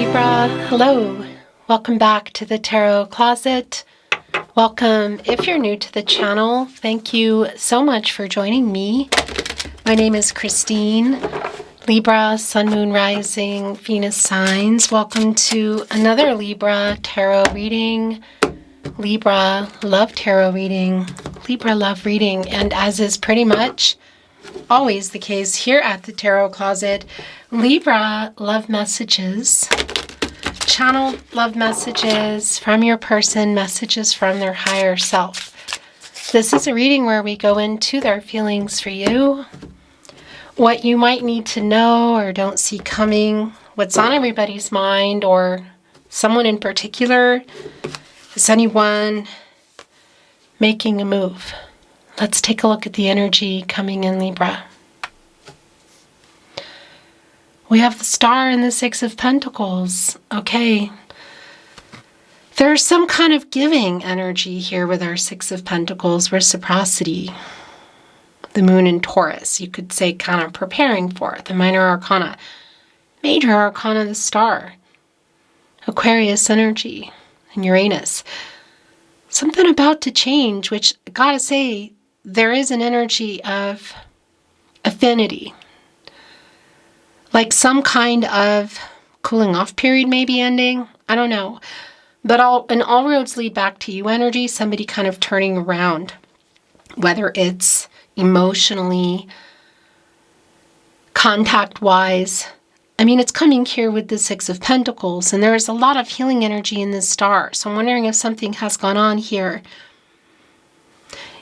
Libra, hello. Welcome back to the Tarot Closet. Welcome if you're new to the channel. Thank you so much for joining me. My name is Christine, Libra, Sun, Moon, Rising, Venus signs. Welcome to another Libra Tarot reading, Libra Love Tarot reading, Libra Love Reading. And as is pretty much always the case here at the Tarot Closet, Libra Love Messages, channel love messages from your person, messages from their higher self. This is a reading where we go into their feelings for you, what you might need to know or don't see coming, what's on everybody's mind or someone in particular. Is anyone making a move? Let's take a look at the energy coming in, Libra. We have the Star and the Six of Pentacles. Okay. There's some kind of giving energy here with our Six of Pentacles, reciprocity. The Moon in Taurus, you could say kind of preparing for it. The Minor Arcana. Major Arcana, the Star. Aquarius energy and Uranus. Something about to change, which I gotta say, there is an energy of affinity. Like some kind of cooling off period maybe ending. I don't know. But all roads lead back to you energy, somebody kind of turning around. Whether it's emotionally, contact-wise. I mean, it's coming here with the Six of Pentacles, and there's a lot of healing energy in this Star. So I'm wondering if something has gone on here.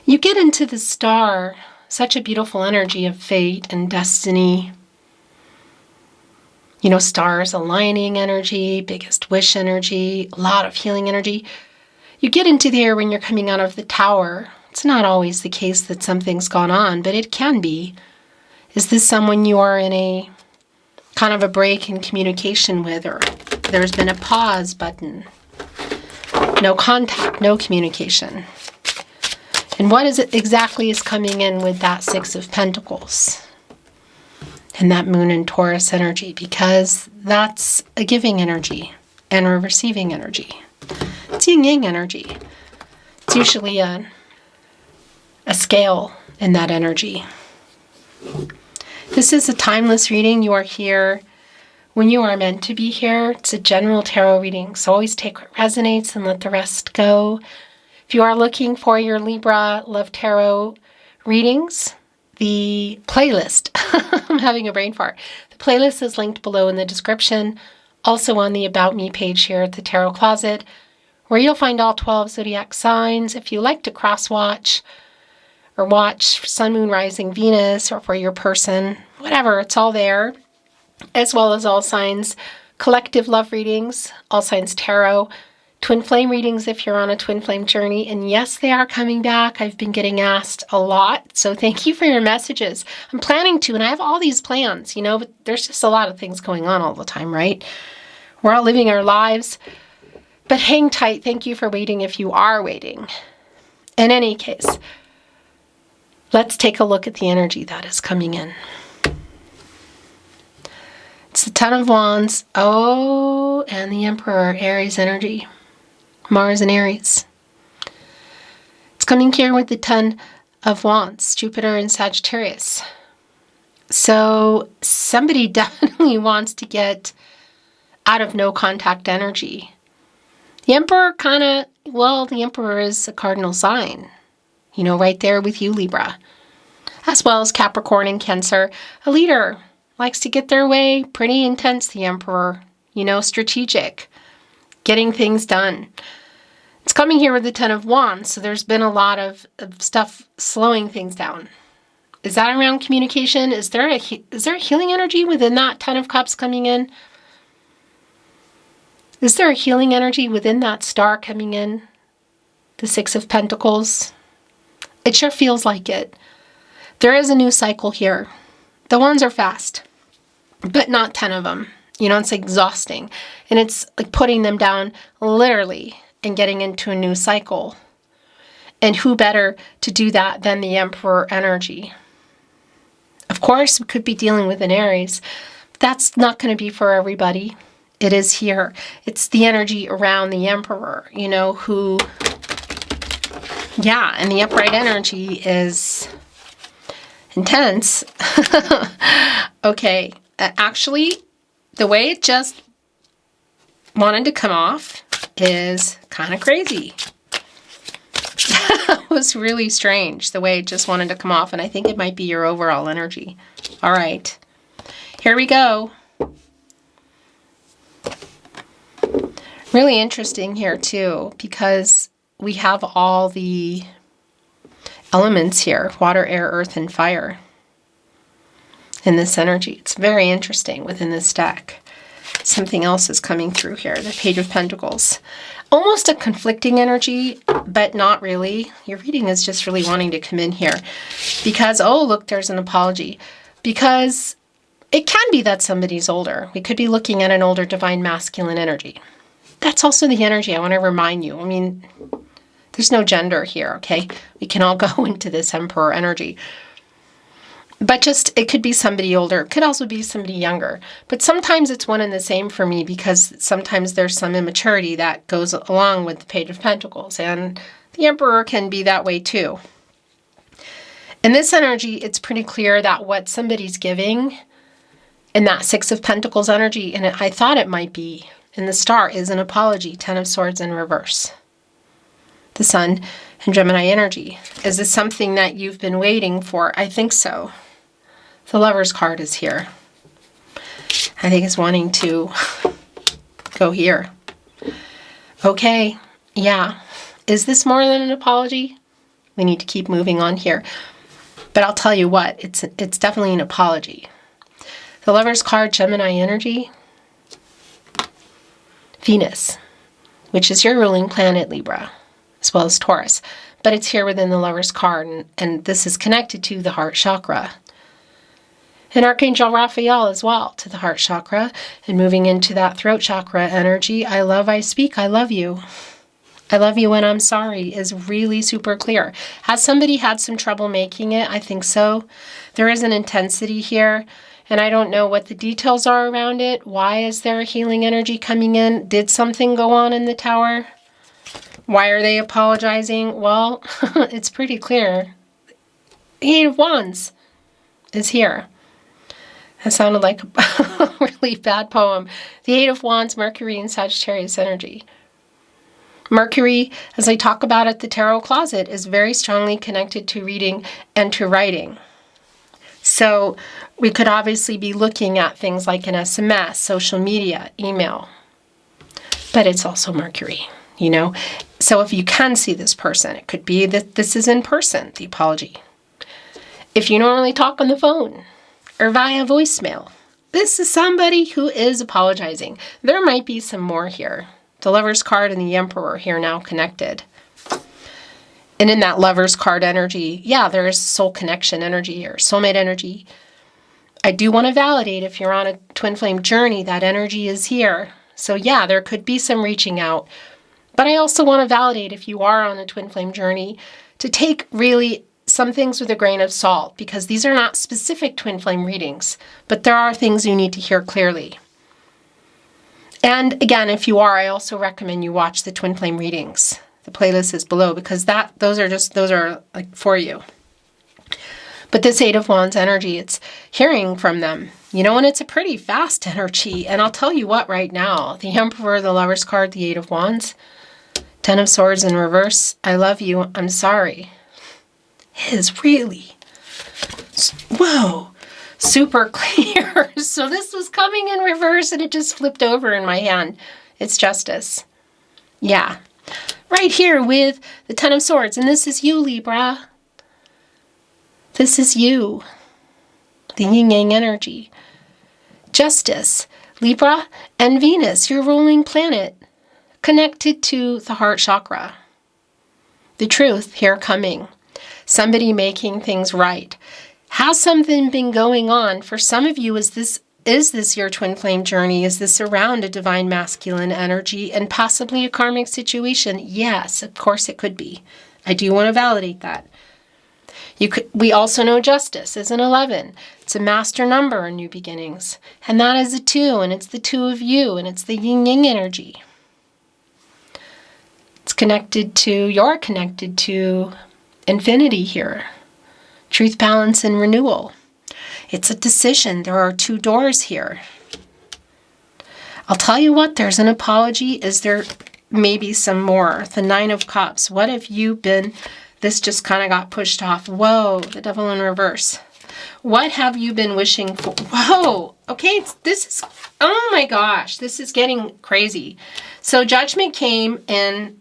You get into the Star, such a beautiful energy of fate and destiny. You know, stars aligning energy, biggest wish energy, a lot of healing energy. You get into there when you're coming out of the Tower. It's not always the case that something's gone on, but it can be. Is this someone you are in a kind of a break in communication with, or there's been a pause button? No contact, no communication. And what is it exactly is coming in with that Six of Pentacles? And that Moon in Taurus energy, because that's a giving energy and a receiving energy. It's yin-yang energy. It's usually a scale in that energy. This is a timeless reading. You are here when you are meant to be here. It's a general tarot reading, so always take what resonates and let the rest go. If you are looking for your Libra Love Tarot readings, the playlist, I'm having a brain fart. The playlist is linked below in the description, also on the About Me page here at the Tarot Closet, where you'll find all 12 zodiac signs. If you like to cross-watch or watch Sun, Moon, Rising, Venus, or for your person, whatever, it's all there, as well as all signs, collective love readings, all signs tarot, twin flame readings if you're on a twin flame journey. And yes, they are coming back. I've been getting asked a lot. So thank you for your messages. I'm planning to, and I have all these plans, you know, but there's just a lot of things going on all the time, right? We're all living our lives. But hang tight. Thank you for waiting if you are waiting. In any case, let's take a look at the energy that is coming in. It's the Ten of Wands. Oh, and the Emperor, Aries energy. Mars and Aries. It's coming here with the Ten of Wands, Jupiter and Sagittarius. So somebody definitely wants to get out of no contact energy. The Emperor the Emperor is a cardinal sign, you know, right there with you, Libra, as well as Capricorn and Cancer. A leader likes to get their way, pretty intense, the Emperor, you know, strategic, getting things done. It's coming here with the Ten of Wands, so there's been a lot of stuff slowing things down. Is that around communication? Is there a healing energy within that Ten of Cups coming in? Is there a healing energy within that Star coming in? The Six of Pentacles? It sure feels like it. There is a new cycle here. The ones are fast, but not 10 of them. You know, it's exhausting. And it's like putting them down literally and getting into a new cycle. And who better to do that than the Emperor energy? Of course, we could be dealing with an Aries. That's not going to be for everybody. It is here. It's the energy around the Emperor, you know, who, yeah, and the upright energy is intense. Okay, actually, the way it just wanted to come off is kind of crazy. It was really strange, the way it just wanted to come off, and I think it might be your overall energy. All right, here we go. Really interesting here too, because we have all the elements here, water, air, earth, and fire in this energy. It's very interesting within this deck. Something else is coming through here, the Page of Pentacles. Almost a conflicting energy, but not really. Your reading is just really wanting to come in here because, oh, look, there's an apology. Because it can be that somebody's older. We could be looking at an older divine masculine energy. That's also the energy I want to remind you. I mean, there's no gender here, okay? We can all go into this Emperor energy. But just, it could be somebody older. It could also be somebody younger. But sometimes it's one and the same for me because sometimes there's some immaturity that goes along with the Page of Pentacles. And the Emperor can be that way too. In this energy, it's pretty clear that what somebody's giving in that Six of Pentacles energy, and I thought it might be in the Star, is an apology. Ten of Swords in reverse. The Sun and Gemini energy. Is this something that you've been waiting for? I think so. The Lover's card is here. I think it's wanting to go here. Okay, yeah. Is this more than an apology? We need to keep moving on here. But I'll tell you what, it's definitely an apology. The Lover's card, Gemini energy. Venus, which is your ruling planet, Libra, as well as Taurus. But it's here within the Lover's card, and this is connected to the heart chakra. And Archangel Raphael as well, to the heart chakra, and moving into that throat chakra energy. I love, I speak, I love you. I love you and I'm sorry is really super clear. Has somebody had some trouble making it? I think so. There is an intensity here, and I don't know what the details are around it. Why is there a healing energy coming in? Did something go on in the tower? Why are they apologizing? Well, it's pretty clear. The Eight of Wands is here. That sounded like a really bad poem. The Eight of Wands, Mercury and Sagittarius energy. Mercury, as I talk about at the Tarot Closet, is very strongly connected to reading and to writing. So we could obviously be looking at things like an SMS, social media, email. But it's also Mercury, you know. So if you can see this person, it could be that this is in person, the apology. If you normally talk on the phone or via voicemail, this is somebody who is apologizing. There might be some more here. The Lover's card and the Emperor here now connected. And in that Lover's card energy, yeah, there is soul connection energy here, soulmate energy. I do want to validate if you're on a twin flame journey, that energy is here. So yeah, there could be some reaching out. But I also want to validate if you are on a twin flame journey to take really some things with a grain of salt, because these are not specific twin flame readings, but there are things you need to hear clearly. And again, if you are, I also recommend you watch the twin flame readings. The playlist is below, because those are like for you. But this Eight of Wands energy, it's hearing from them, you know, and it's a pretty fast energy. And I'll tell you what right now, the Emperor, the Lover's card, the Eight of Wands, Ten of Swords in reverse, I love you, I'm sorry, is really, whoa, super clear. So this was coming in reverse and it just flipped over in my hand. It's justice. Yeah. Right here with the Ten of Swords. And this is you, Libra. This is you. The yin-yang energy. Justice. Libra and Venus, your ruling planet, connected to the heart chakra. The truth here coming. Somebody making things right. Has something been going on? For some of you, is this your twin flame journey? Is this around a divine masculine energy and possibly a karmic situation? Yes, of course it could be. I do want to validate that. We also know justice is an 11. It's a master number in new beginnings. And that is a 2, and it's the 2 of you, and it's the yin-yang energy. It's connected to, you're connected to infinity here. Truth, balance, and renewal. It's a decision. There are 2 doors here. I'll tell you what, there's an apology. Is there maybe some more? The 9 of Cups. What have you been, this just kind of got pushed off. Whoa, the Devil in reverse. What have you been wishing for? Whoa, okay, this is, oh my gosh, this is getting crazy. So Judgment came in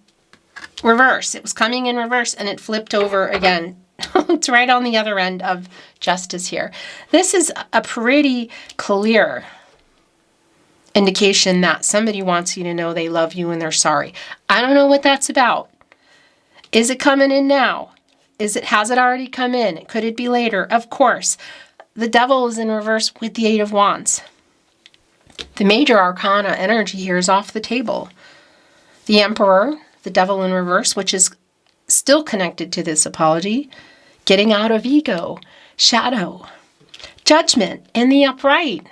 reverse. It was coming in reverse and it flipped over again. It's right on the other end of Justice here. This is a pretty clear indication that somebody wants you to know they love you and they're sorry. I don't know what that's about. Is it coming in now? Has it already come in? Could it be later? Of course. The Devil is in reverse with the 8 of Wands. The major arcana energy here is off the table. The Emperor, the Devil in reverse, which is still connected to this apology. Getting out of ego, shadow, Judgment in the upright.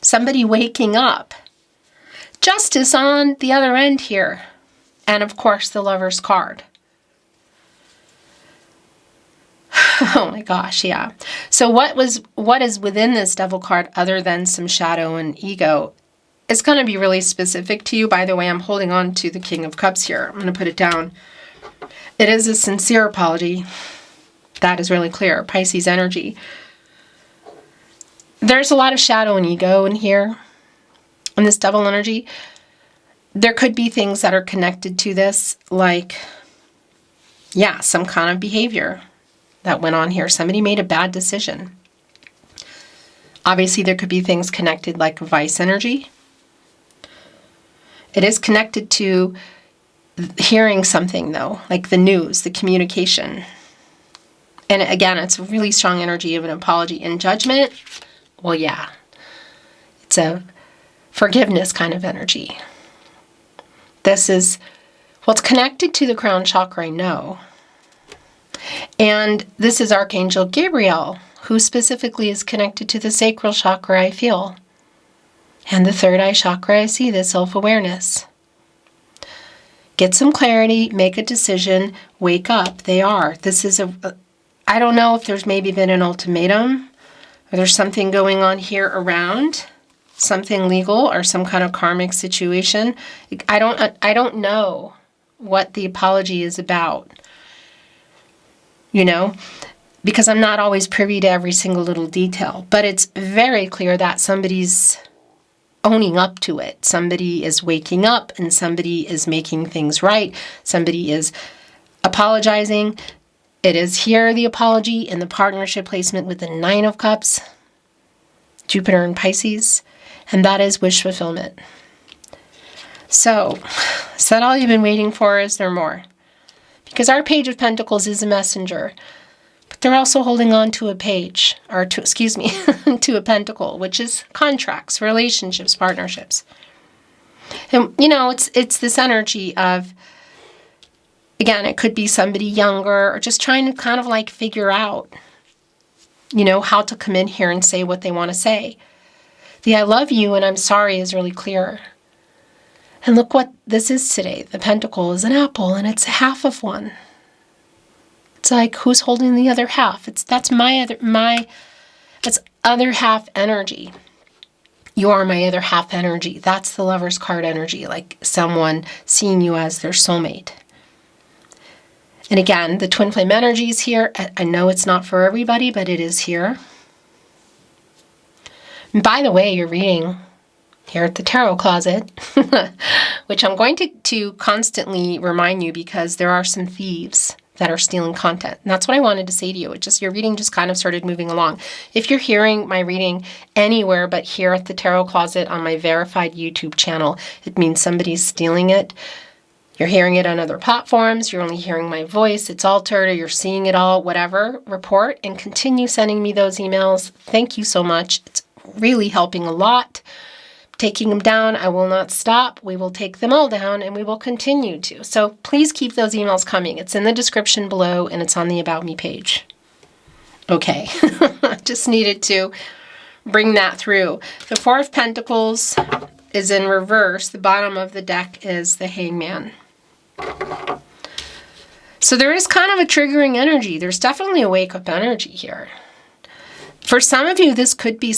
Somebody waking up. Justice on the other end here. And of course, the Lover's card. Oh my gosh, yeah. So what is within this Devil card other than some shadow and ego? It's going to be really specific to you. By the way, I'm holding on to the King of Cups here. I'm going to put it down. It is a sincere apology. That is really clear. Pisces energy. There's a lot of shadow and ego in here. In this Devil energy. There could be things that are connected to this, like, yeah, some kind of behavior that went on here. Somebody made a bad decision. Obviously, there could be things connected like vice energy. It is connected to hearing something, though, like the news, the communication. And again, it's a really strong energy of an apology. And Judgment, well, yeah, it's a forgiveness kind of energy. This is, well, it's connected to the crown chakra, I know. And this is Archangel Gabriel, who specifically is connected to the sacral chakra, I feel. And the third eye chakra, I see the self-awareness. Get some clarity, make a decision, wake up. They are. This is I don't know if there's maybe been an ultimatum, or there's something going on here around, something legal or some kind of karmic situation. I don't know what the apology is about, you know, because I'm not always privy to every single little detail. But it's very clear that somebody's owning up to it. Somebody is waking up and somebody is making things right. Somebody is apologizing. It is here, the apology, in the partnership placement with the 9 of Cups, Jupiter and Pisces, and that is wish fulfillment. So, is that all you've been waiting for? Is there more? Because our Page of Pentacles is a messenger, but they're also holding on to a page, or to, excuse me, to a pentacle, which is contracts, relationships, partnerships. And, you know, it's this energy of, again, it could be somebody younger or just trying to kind of like figure out, you know, how to come in here and say what they want to say. The I love you and I'm sorry is really clear. And look what this is today. The pentacle is an apple and it's half of one. It's like, who's holding the other half? That's it's other half energy. You are my other half energy. That's the Lover's card energy, like someone seeing you as their soulmate. And again, the twin flame energy is here. I know it's not for everybody, but it is here. And by the way, you're reading here at the Tarot Closet, which I'm going to constantly remind you because there are some thieves that are stealing content. And that's what I wanted to say to you. It just, your reading just kind of started moving along. If you're hearing my reading anywhere but here at the Tarot Closet on my verified YouTube channel, it means somebody's stealing it. You're hearing it on other platforms, you're only hearing my voice, it's altered, or you're seeing it all, whatever, report and continue sending me those emails. Thank you so much. It's really helping a lot. Taking them down, I will not stop. We will take them all down and we will continue to. So please keep those emails coming. It's in the description below and it's on the About Me page. Okay, just needed to bring that through. The Four of Pentacles is in reverse. The bottom of the deck is the Hangman. So there is kind of a triggering energy. There's definitely a wake-up energy here. For some of you, this could be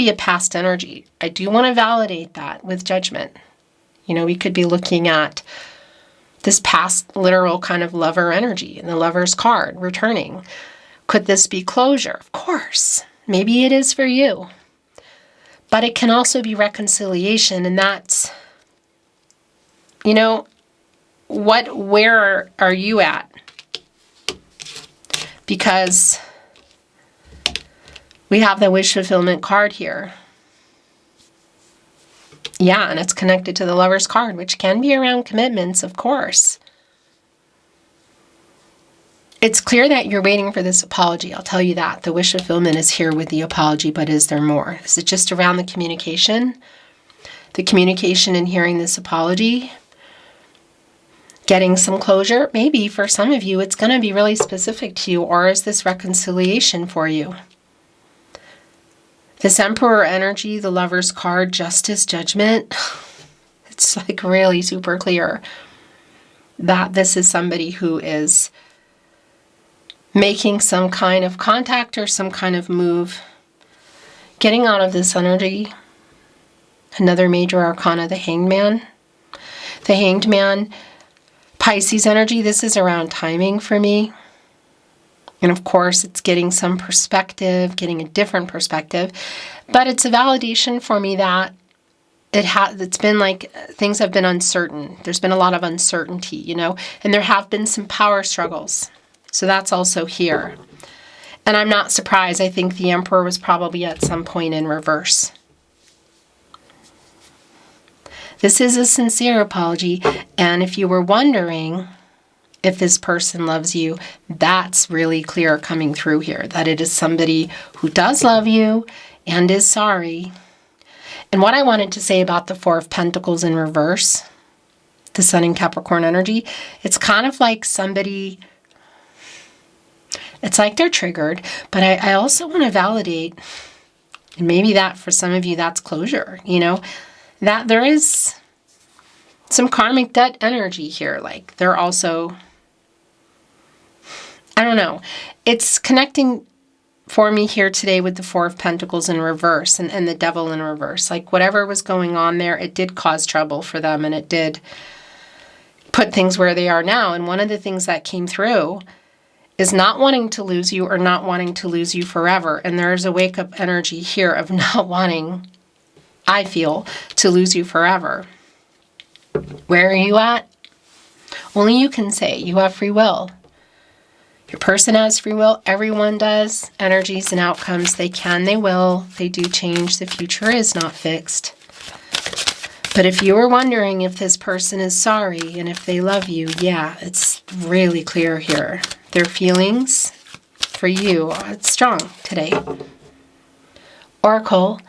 a past energy. I do want to validate that with judgment. You know, we could be looking at this past literal kind of lover energy and the Lover's card returning. Could this be closure? Of course. Maybe it is for you. But it can also be reconciliation, and that's, you know, where are you at? Because we have the wish fulfillment card here. Yeah, and it's connected to the Lover's card, which can be around commitments, of course. It's clear that you're waiting for this apology. I'll tell you that. The wish fulfillment is here with the apology, but is there more? Is it just around the communication? The communication and hearing this apology? Getting some closure? Maybe for some of you, it's going to be really specific to you, or is this reconciliation for you? This Emperor energy, the Lover's card, justice, judgment, it's like really super clear that this is somebody who is making some kind of contact or some kind of move, getting out of this energy. Another major arcana, the Hangman. The Hanged Man, Pisces energy, this is around timing for me. And of course, it's getting some perspective, getting a different perspective. But it's a validation for me that it's been like things have been uncertain. There's been a lot of uncertainty, you know, and there have been some power struggles. So that's also here. And I'm not surprised. I think the Emperor was probably at some point in reverse. This is a sincere apology. And if you were wondering if this person loves you, that's really clear coming through here. That it is somebody who does love you and is sorry. And what I wanted to say about the Four of Pentacles in reverse, the Sun in Capricorn energy, it's kind of like somebody... It's like they're triggered, but I also want to validate, and maybe that for some of you, that's closure, you know, that there is some karmic debt energy here. Like they're also, I don't know, it's connecting for me here today with the Four of Pentacles in reverse and the Devil in reverse. Like whatever was going on there, it did cause trouble for them, and it did put things where they are now. And one of the things that came through is not wanting to lose you or not wanting to lose you forever. And there is a wake-up energy here of not wanting, I feel, to lose you forever. Where are you at? Only you can say. You have free will. Your person has free will. Everyone does. Energies and outcomes, they can, they will. They do change. The future is not fixed. But if you were wondering if this person is sorry and if they love you, yeah, it's really clear here. Their feelings for you, it's strong today. Oracle,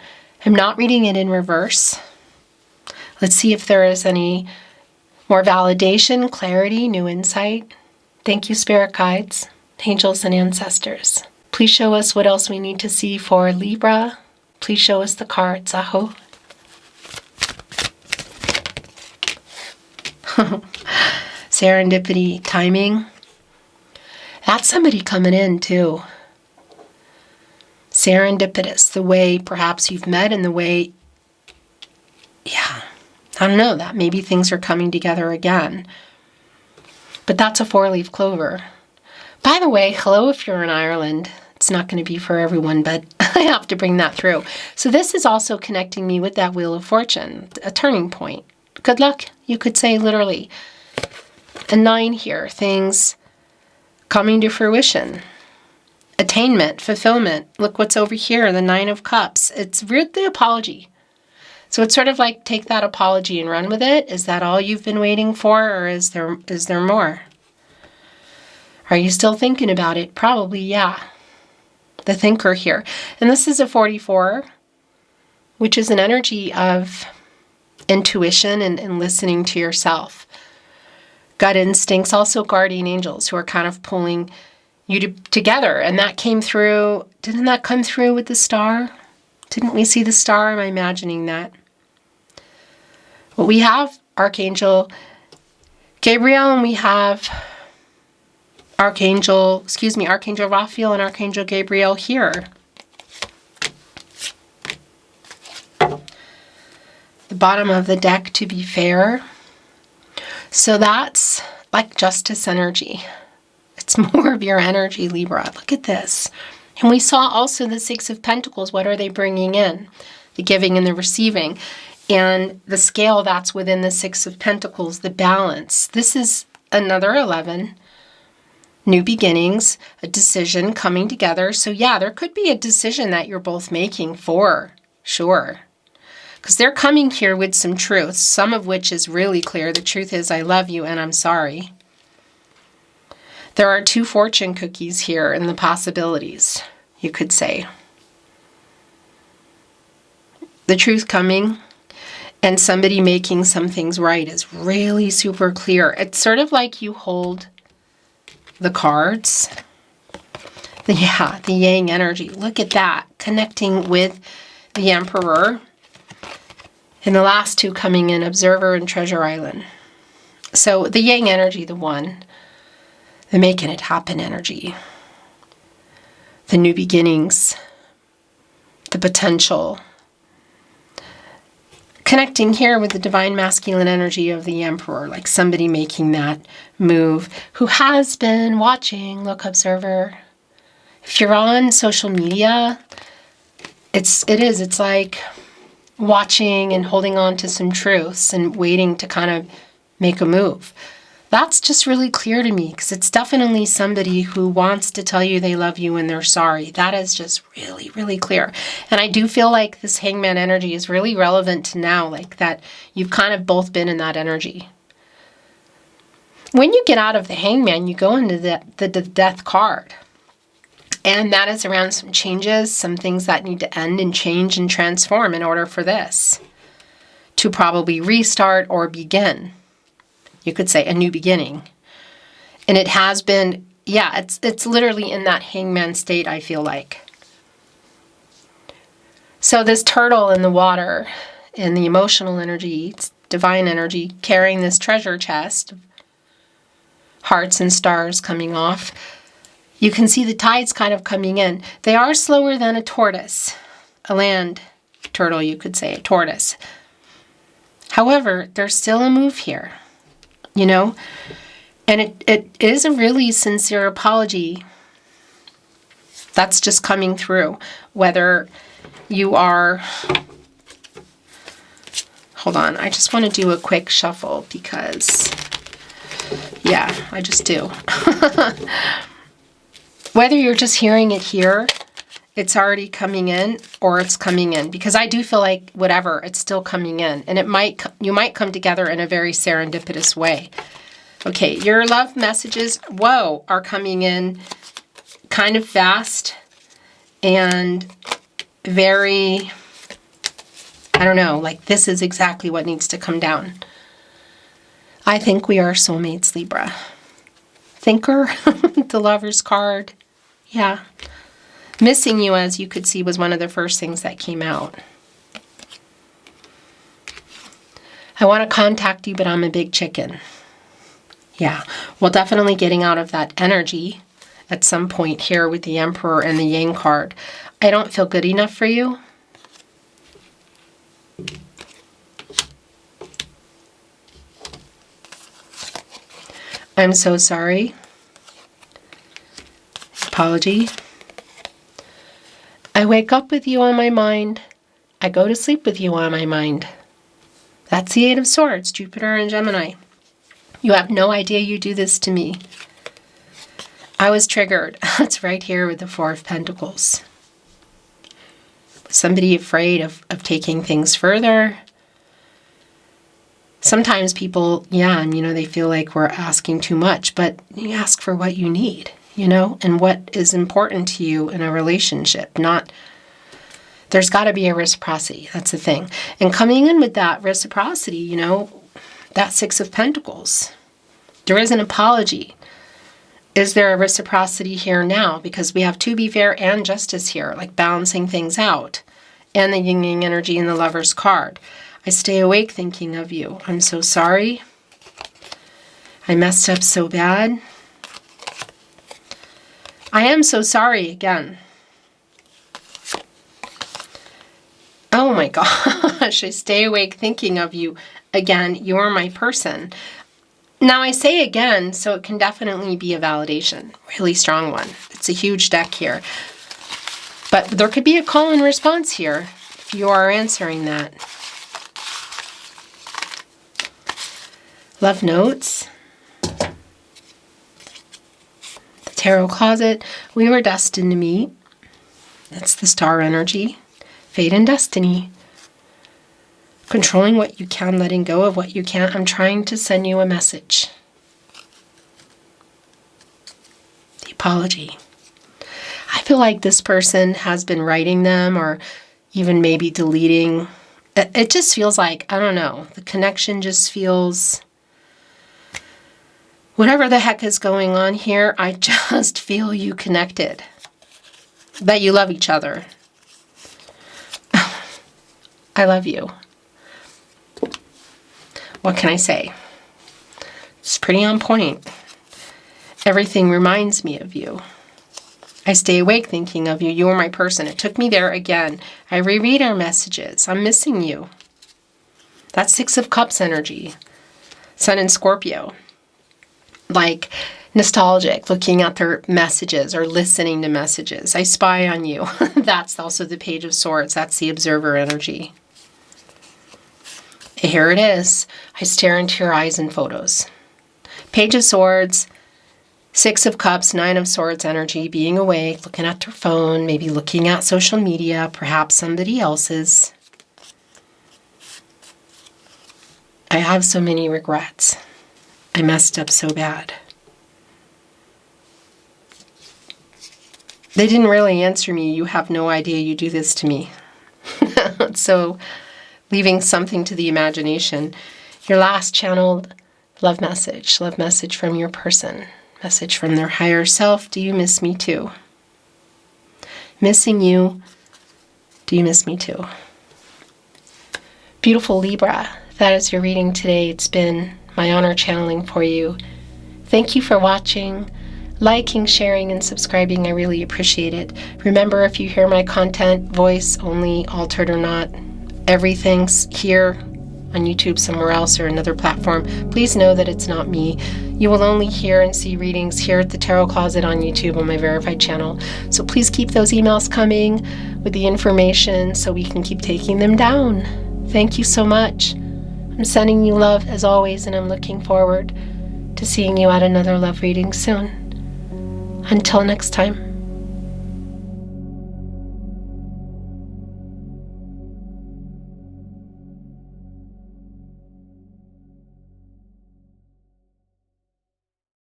I'm not reading it in reverse. Let's see if there is any more validation, clarity, new insight. Thank you, Spirit Guides, Angels, and Ancestors. Please show us what else we need to see for Libra. Please show us the cards, Aho. Serendipity, timing. That's somebody coming in too. Serendipitous, the way perhaps you've met and the way, yeah, I don't know, that maybe things are coming together again. But that's a four-leaf clover. By the way, hello if you're in Ireland. It's not going to be for everyone, but I have to bring that through. So this is also connecting me with that Wheel of Fortune, a turning point. Good luck, you could say literally. A 9 here, things coming to fruition. Attainment, fulfillment. Look what's over here, the 9 of Cups. It's the apology. So it's sort of like take that apology and run with it. Is that all you've been waiting for, or is there more? Are you still thinking about it? Probably, yeah. The thinker here. And this is a 44, which is an energy of intuition and listening to yourself. Gut instincts, also guardian angels who are kind of pulling you together. And that came through. Didn't that come through with the star? Didn't we see the star? Am I imagining that? Well, we have Archangel Gabriel, and we have Archangel Raphael and Archangel Gabriel here. The bottom of the deck, to be fair. So that's like justice energy. It's more of your energy, Libra. Look at this. And we saw also the Six of Pentacles. What are they bringing in? The giving and the receiving. And the scale that's within the Six of Pentacles, the balance. This is another 11. New beginnings, a decision coming together. So yeah, there could be a decision that you're both making for sure. Because they're coming here with some truths, some of which is really clear. The truth is, I love you and I'm sorry. There are 2 fortune cookies here in the possibilities, you could say. The truth coming and somebody making some things right is really super clear. It's sort of like you hold the cards. Yeah, the yang energy. Look at that. Connecting with the Emperor. And the last 2 coming in, Observer and Treasure Island. So the yang energy, the one, the making it happen energy, the new beginnings, the potential. Connecting here with the divine masculine energy of the Emperor, like somebody making that move who has been watching. Look, Observer. If you're on social media, it's like watching and holding on to some truths and waiting to kind of make a move. That's just really clear to me because it's definitely somebody who wants to tell you they love you and they're sorry. That is just really, really clear. And I do feel like this Hangman energy is really relevant to now, like that you've kind of both been in that energy. When you get out of the Hangman, you go into the Death card. And that is around some changes, some things that need to end and change and transform in order for this to probably restart or begin. You could say a new beginning. And it has been, yeah, it's literally in that Hangman state, I feel like. So this turtle in the water, in the emotional energy, it's divine energy, carrying this treasure chest, hearts and stars coming off. You can see the tides kind of coming in. They are slower than a tortoise, a land turtle, you could say, a tortoise. However, there's still a move here, you know? And it is a really sincere apology that's just coming through. Whether you are... Hold on, I just want to do a quick shuffle because, yeah, I just do. Whether you're just hearing it here, it's already coming in, or it's coming in. Because I do feel like, whatever, it's still coming in. And you might come together in a very serendipitous way. Okay, your love messages, whoa, are coming in kind of fast and very, I don't know, like this is exactly what needs to come down. I think we are soulmates, Libra. Thinker, the Lover's card. Yeah. Missing you, as you could see, was one of the first things that came out. I want to contact you, but I'm a big chicken. Yeah. Well, definitely getting out of that energy at some point here with the Emperor and the Yang card. I don't feel good enough for you. I'm so sorry. Apology. I wake up with you on my mind. I go to sleep with you on my mind. That's the Eight of Swords, Jupiter and Gemini. You have no idea you do this to me. I was triggered. That's right here with the Four of Pentacles. Somebody afraid of taking things further. Sometimes people, yeah, and they feel like we're asking too much, but you ask for what you need, and what is important to you in a relationship. There's got to be a reciprocity. That's the thing. And coming in with that reciprocity, that Six of Pentacles, there is an apology. Is there a reciprocity here now? Because we have to be fair and justice here, like balancing things out. And the yin-yang energy in the Lover's card. I stay awake thinking of you. I'm so sorry. I messed up so bad. I am so sorry again. Oh my gosh, I stay awake thinking of you again. You're my person. Now I say again, so it can definitely be a validation. Really strong one. It's a huge deck here. But there could be a call and response here if you are answering that. Love notes. The tarot closet. We were destined to meet. That's the star energy. Fate and destiny. Controlling what you can, letting go of what you can't. I'm trying to send you a message. The apology. I feel like this person has been writing them or even maybe deleting. It just feels like, I don't know, the connection just feels, whatever the heck is going on here, I just feel you connected. That you love each other. I love you. What can I say? It's pretty on point. Everything reminds me of you. I stay awake thinking of you. You are my person. It took me there again. I reread our messages. I'm missing you. That's Six of Cups energy. Sun in Scorpio. Like nostalgic, looking at their messages or listening to messages. I spy on you. That's also the Page of Swords. That's the observer energy. Here it is. I stare into your eyes in photos. Page of Swords, Six of Cups, Nine of Swords energy, being awake, looking at their phone, maybe looking at social media, perhaps somebody else's. I have so many regrets. I messed up so bad. They didn't really answer me. You have no idea you do this to me. So, leaving something to the imagination. Your last channeled love message from your person, message from their higher self. Do you miss me too? Missing you. Do you miss me too? Beautiful Libra, that is your reading today. It's been my honor channeling for you. Thank you for watching. Liking, sharing, and subscribing. I really appreciate it. Remember, if you hear my content, voice only, altered or not, everything's here on YouTube, somewhere else, or another platform. Please know that it's not me. You will only hear and see readings here at the Tarot Closet on YouTube on my verified channel. So please keep those emails coming with the information so we can keep taking them down. Thank you so much. I'm sending you love as always, and I'm looking forward to seeing you at another love reading soon. Until next time.